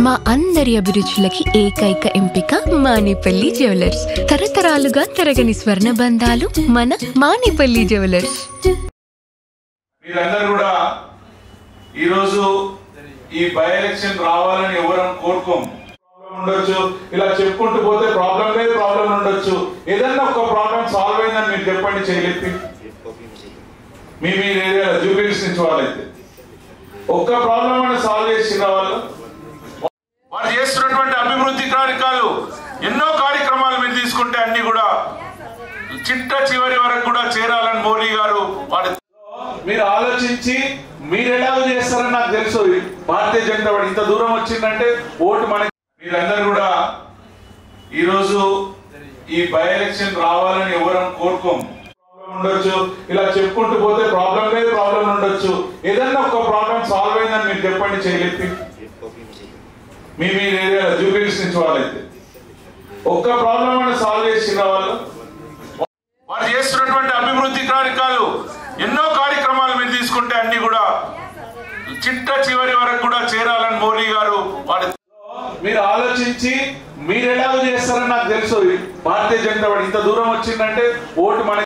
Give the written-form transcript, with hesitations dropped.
మా అందరి అభిరుచులకి ఏకైక ఎంపిక మానేపల్లి జ్యువెలర్స్. తరతరాలుగా తరగని స్వర్ణ బంధాలు మన మానేపల్లి జ్యువెలర్స్. మీరందరూ కూడా ఈరోజు ఈ బై ఎలక్షన్ రావాలని ఎవరం కోరుకోం. ప్రాబ్లం ఉండొచ్చు, ఇలా చెప్పుకుంటూ పోతే ప్రాబ్లం లేదు, ప్రాబ్లం ఉండొచ్చు. ఏదన్నా ఒక ప్రాబ్లం సాల్వ్ అయిందని మీరు చెప్పండి చేయలేపి. మీ ఏరియాలో జూబిలీస్ నుంచి వాళ్ళైతే ఒక్క ప్రాబ్లం అని సాల్వ్ చేసి వాళ్ళు వారు చేస్తున్నటువంటి అభివృద్ధి కార్యక్రమాలు ఎన్నో కార్యక్రమాలు మీరు తీసుకుంటే అన్ని కూడా చిట్ట చివరి వరకు కూడా చేరాలని మోడీ గారు వారి మీరు ఆలోచించి మీరు ఎలా చేస్తారని నాకు తెలుసు. భారతీయ జనతా పార్టీ ఇంత దూరం వచ్చిందంటే ఓటు మనకి. మీరందరూ కూడా ఈరోజు ఈ బై ఎలక్షన్ రావాలని ఎవరం కోరుకోం. ప్రాబ్లం ఉండొచ్చు, ఇలా చెప్పుకుంటూ పోతే ప్రాబ్లం లేదు, ప్రాబ్లం ఉండొచ్చు. ఏదన్నా ఒక ప్రాబ్లం సాల్వ్ అయిందని మీరు చెప్పండి చేయలేపి. మీ ఏరియాలో జూబిలీస్ నుంచి వాళ్ళైతే ఒక్క ప్రాబ్లం అని సాల్వ్ చేసి వాళ్ళు వారు చేస్తున్నటువంటి అభివృద్ధి కార్యక్రమాలు ఎన్నో కార్యక్రమాలు మీరు తీసుకుంటే అన్ని కూడా చిట్ట చివరి వరకు కూడా చేరాలని మోడీ గారు వారి మీరు ఆలోచించి మీరు ఎలా చేస్తారని నాకు తెలుసు. భారతీయ జనతా పార్టీ ఇంత దూరం వచ్చిందంటే ఓటు మనకి.